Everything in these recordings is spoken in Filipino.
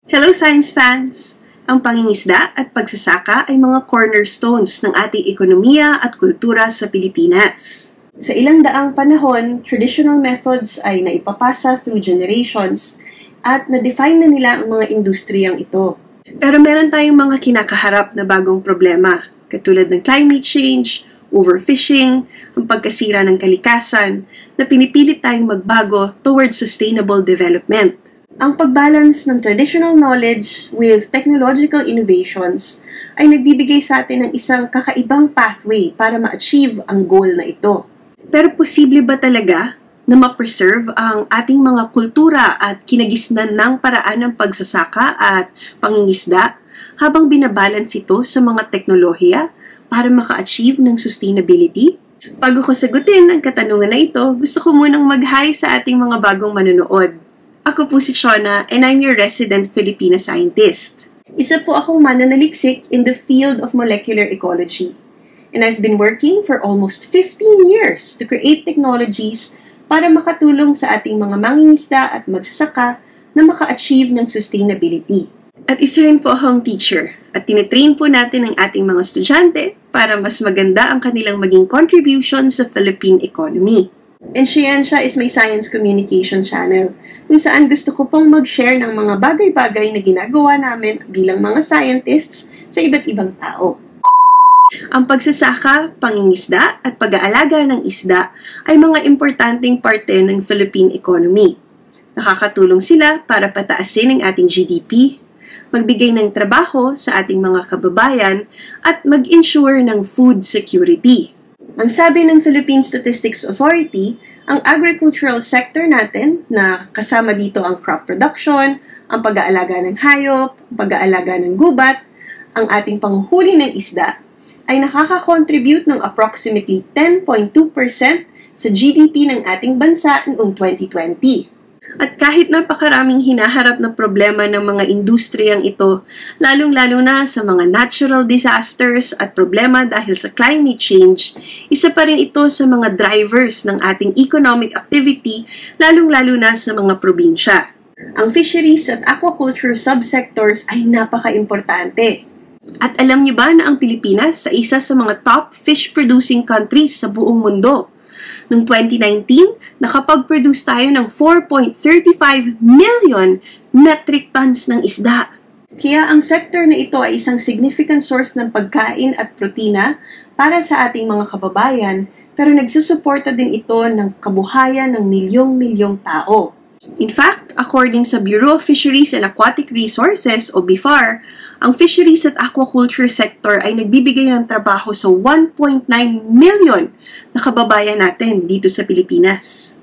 Hello science fans! Ang pangingisda at pagsasaka ay mga cornerstones ng ating ekonomiya at kultura sa Pilipinas. Sa ilang daang panahon, traditional methods ay naipapasa through generations at na-define na nila ang mga industriyang ito. Pero meron tayong mga kinakaharap na bagong problema, katulad ng climate change, overfishing, ang pagkasira ng kalikasan, na pinipilit tayong magbago towards sustainable development. Ang pagbalance ng traditional knowledge with technological innovations ay nagbibigay sa atin ng isang kakaibang pathway para ma-achieve ang goal na ito. Pero posible ba talaga na ma-preserve ang ating mga kultura at kinagisnan ng paraan ng pagsasaka at pangingisda habang binabalance ito sa mga teknolohiya para maka-achieve ng sustainability? Bago ko sagutin ang katanungan na ito, gusto ko munang mag-hi sa ating mga bagong manonood. Ako po si Shona and I'm your resident Filipina scientist. Isa po akong mananaliksik in the field of molecular ecology. And I've been working for almost 15 years to create technologies para makatulong sa ating mga mangingisda at magsasaka na maka-achieve ng sustainability. At isa rin po akong teacher at tinitrain po natin ang ating mga estudyante para mas maganda ang kanilang maging contribution sa Philippine economy. And Scientia is my science communication channel kung saan gusto ko pong mag-share ng mga bagay-bagay na ginagawa namin bilang mga scientists sa iba't ibang tao. Ang pagsasaka, pangingisda at pag-aalaga ng isda ay mga importanteng parte ng Philippine economy. Nakakatulong sila para pataasin ang ating GDP, magbigay ng trabaho sa ating mga kababayan at mag-ensure ng food security. Ang sabi ng Philippine Statistics Authority, ang agricultural sector natin na kasama dito ang crop production, ang pag-aalaga ng hayop, ang pag-aalaga ng gubat, ang ating panghuhuli ng isda, ay nakaka-contribute ng approximately 10.2% sa GDP ng ating bansa noong 2020. At kahit napakaraming hinaharap na problema ng mga industriyang ito, lalong-lalo na sa mga natural disasters at problema dahil sa climate change, isa pa rin ito sa mga drivers ng ating economic activity, lalong-lalo na sa mga probinsya. Ang fisheries at aquaculture subsectors ay napaka-importante. At alam niyo ba na ang Pilipinas sa isa sa mga top fish-producing countries sa buong mundo? Noong 2019, nakapag-produce tayo ng 4.35 million metric tons ng isda. Kaya ang sector na ito ay isang significant source ng pagkain at protina para sa ating mga kababayan, pero nagsusuporta din ito ng kabuhayan ng milyong-milyong tao. In fact, according sa Bureau of Fisheries and Aquatic Resources o BIFAR, ang fisheries at aquaculture sector ay nagbibigay ng trabaho sa 1.9 million na kababayan natin dito sa Pilipinas.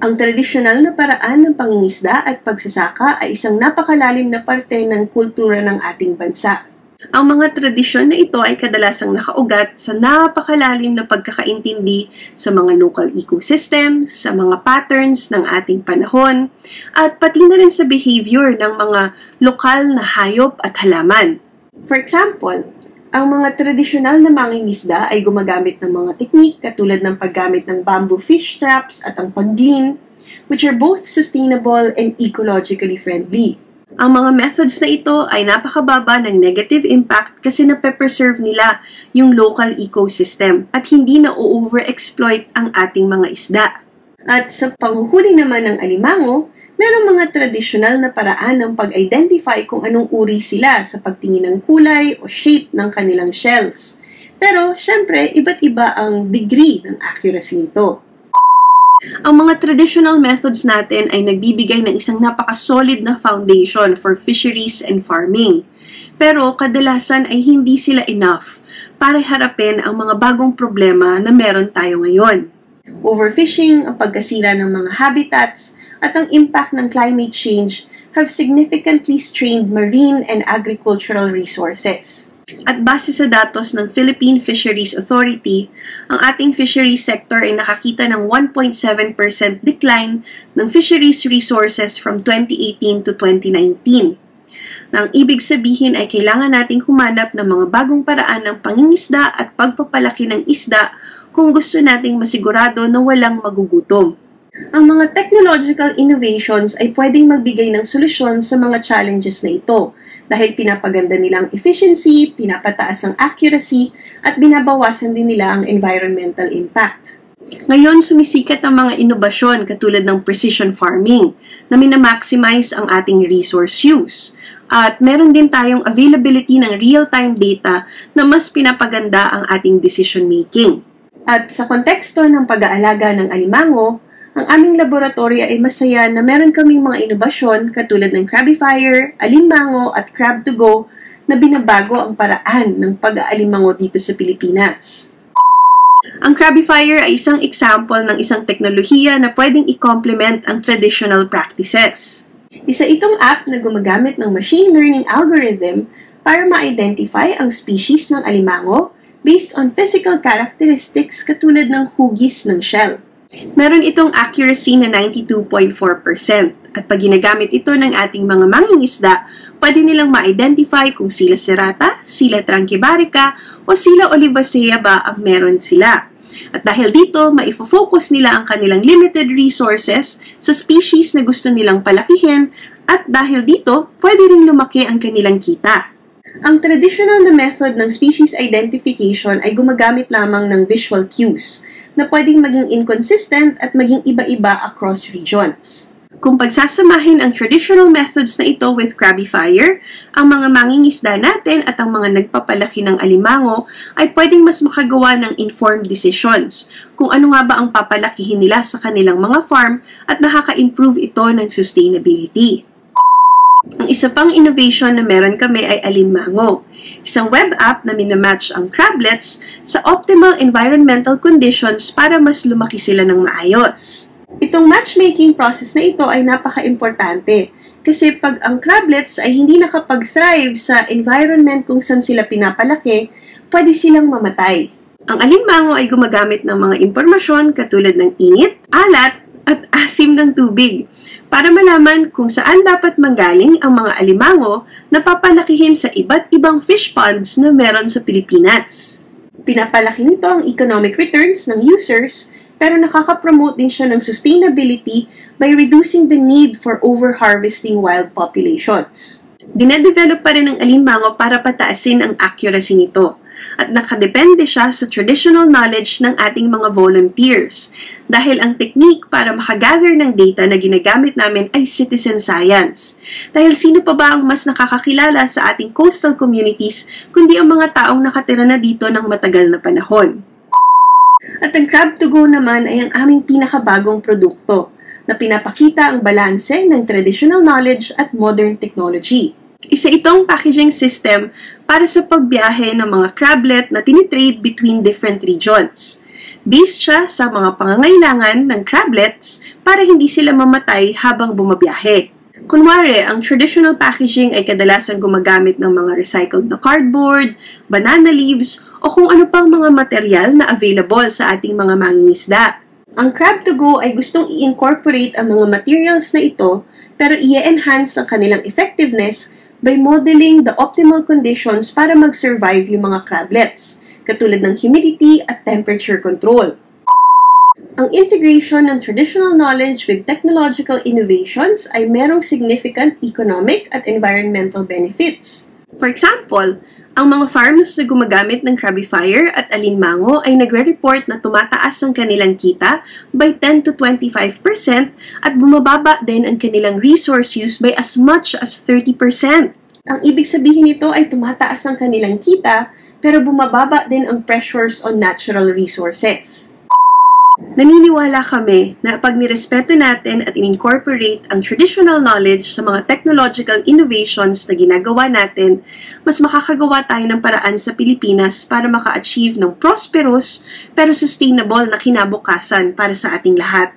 Ang tradisyonal na paraan ng pangingisda at pagsasaka ay isang napakalalim na parte ng kultura ng ating bansa. Ang mga tradisyon na ito ay kadalasang nakaugat sa napakalalim na pagkakaintindi sa mga local ecosystems, sa mga patterns ng ating panahon, at pati na rin sa behavior ng mga lokal na hayop at halaman. For example, ang mga tradisyonal na mangingisda ay gumagamit ng mga teknik katulad ng paggamit ng bamboo fish traps at ang pag-glean, which are both sustainable and ecologically friendly. Ang mga methods na ito ay napakababa ng negative impact kasi nape-preserve nila yung local ecosystem at hindi na overexploit ang ating mga isda. At sa panghuhuli naman ng alimango, merong mga tradisyonal na paraan ng pag-identify kung anong uri sila sa pagtingin ng kulay o shape ng kanilang shells. Pero, syempre, iba't iba ang degree ng accuracy nito. Ang mga traditional methods natin ay nagbibigay ng isang napaka-solid na foundation for fisheries and farming. Pero kadalasan ay hindi sila enough para harapin ang mga bagong problema na meron tayo ngayon. Overfishing, ang pagkasira ng mga habitats, at ang impact ng climate change have significantly strained marine and agricultural resources. At base sa datos ng Philippine Fisheries Authority, ang ating fisheries sector ay nakakita ng 1.7% decline ng fisheries resources from 2018 to 2019. Na ang ibig sabihin ay kailangan nating humanap ng mga bagong paraan ng pangingisda at pagpapalaki ng isda kung gusto nating masigurado na walang magugutom. Ang mga technological innovations ay pwedeng magbigay ng solusyon sa mga challenges na ito dahil pinapaganda nila ang efficiency, pinapataas ang accuracy, at binabawasan din nila ang environmental impact. Ngayon, sumisikat ang mga inobasyon katulad ng precision farming na minamaximize ang ating resource use. At meron din tayong availability ng real-time data na mas pinapaganda ang ating decision making. At sa konteksto ng pag-aalaga ng alimango, ang aming laboratory ay masaya na meron kaming mga inobasyon katulad ng Crabifier, Alimango at Crab2Go na binabago ang paraan ng pag-aalimango dito sa Pilipinas. Ang Crabifier ay isang example ng isang teknolohiya na pwedeng i-complement ang traditional practices. Isa itong app na gumagamit ng machine learning algorithm para ma-identify ang species ng alimango based on physical characteristics katulad ng hugis ng shell. Meron itong accuracy na 92.4% at pag ginagamit ito ng ating mga mangingisda, pwede nilang ma-identify kung sila serata, sila Tranquibarica, o sila Olivacea ba ang meron sila. At dahil dito, maifo-focus nila ang kanilang limited resources sa species na gusto nilang palakihin at dahil dito, pwede ring lumaki ang kanilang kita. Ang traditional na method ng species identification ay gumagamit lamang ng visual cues na pwedeng maging inconsistent at maging iba-iba across regions. Kung pagsasamahin ang traditional methods na ito with Crabifier, ang mga mangingisda natin at ang mga nagpapalaki ng alimango ay pwedeng mas makagawa ng informed decisions kung ano nga ba ang papalakihin nila sa kanilang mga farm at nakaka-improve ito ng sustainability. Ang isa pang innovation na meron kami ay Alimango, isang web app na minamatch ang crablets sa optimal environmental conditions para mas lumaki sila ng maayos. Itong matchmaking process na ito ay napaka-importante kasi pag ang crablets ay hindi nakapag-thrive sa environment kung saan sila pinapalaki, pwede silang mamatay. Ang alimango ay gumagamit ng mga impormasyon katulad ng init, alat, at asim ng tubig para malaman kung saan dapat manggaling ang mga alimango na papalakihin sa iba't ibang fish ponds na meron sa Pilipinas. Pinapalaki nito ang economic returns ng users pero nakaka-promote din siya ng sustainability by reducing the need for over-harvesting wild populations. Dinedevelop pa rin ang alimango para pataasin ang accuracy nito at nakadepende siya sa traditional knowledge ng ating mga volunteers dahil ang technique para makagather ng data na ginagamit namin ay citizen science. Dahil sino pa ba ang mas nakakakilala sa ating coastal communities kundi ang mga taong nakatira na dito ng matagal na panahon. At ang Crab2Go naman ay ang aming pinakabagong produkto na pinapakita ang balanse ng traditional knowledge at modern technology. Isa itong packaging system para sa pagbiyahe ng mga crablet na tinitrade between different regions. Based siya sa mga pangangailangan ng crablets para hindi sila mamatay habang bumabiyahe. Kunwari, ang traditional packaging ay kadalasan gumagamit ng mga recycled na cardboard, banana leaves, o kung ano pang mga material na available sa ating mga mangingisda. Ang Crab2Go ay gustong i-incorporate ang mga materials na ito pero i-enhance ang kanilang effectiveness by modeling the optimal conditions para mag-survive yung mga crablets, katulad ng humidity at temperature control. Ang integration ng traditional knowledge with technological innovations ay merong significant economic at environmental benefits. For example, ang mga farms na gumagamit ng Crabifier at Alimango ay nagre-report na tumataas ang kanilang kita by 10 to 25% at bumababa din ang kanilang resource use by as much as 30%. Ang ibig sabihin nito ay tumataas ang kanilang kita pero bumababa din ang pressures on natural resources. Naniniwala kami na pag nirespeto natin at in-incorporate ang traditional knowledge sa mga technological innovations na ginagawa natin, mas makakagawa tayo ng paraan sa Pilipinas para maka-achieve ng prosperous pero sustainable na kinabukasan para sa ating lahat.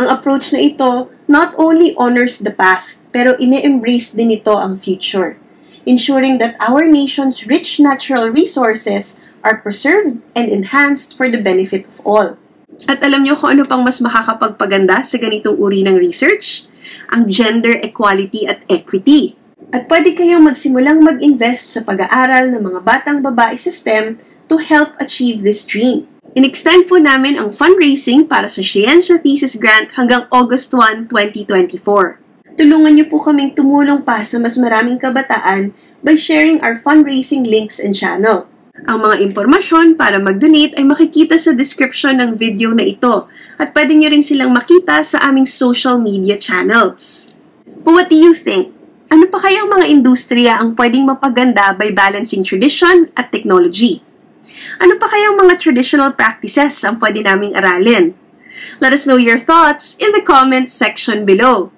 Ang approach na ito not only honors the past, pero ine-embrace din ito ang future, ensuring that our nation's rich natural resources are preserved and enhanced for the benefit of all. At alam niyo kung ano pang mas makakapagpaganda sa ganitong uri ng research? Ang gender equality at equity. At pwede kayong magsimulang mag-invest sa pag-aaral ng mga batang babae sa STEM to help achieve this dream. In-extend po namin ang fundraising para sa Scientia Thesis Grant hanggang August 1, 2024. Tulungan niyo po kaming tumulong pa sa mas maraming kabataan by sharing our fundraising links and channel. Ang mga impormasyon para mag-donate ay makikita sa description ng video na ito at pwede niyo rin silang makita sa aming social media channels. But what do you think? Ano pa kayang mga industriya ang pwedeng mapaganda by balancing tradition at technology? Ano pa kayang mga traditional practices ang pwede naming aralin? Let us know your thoughts in the comment section below.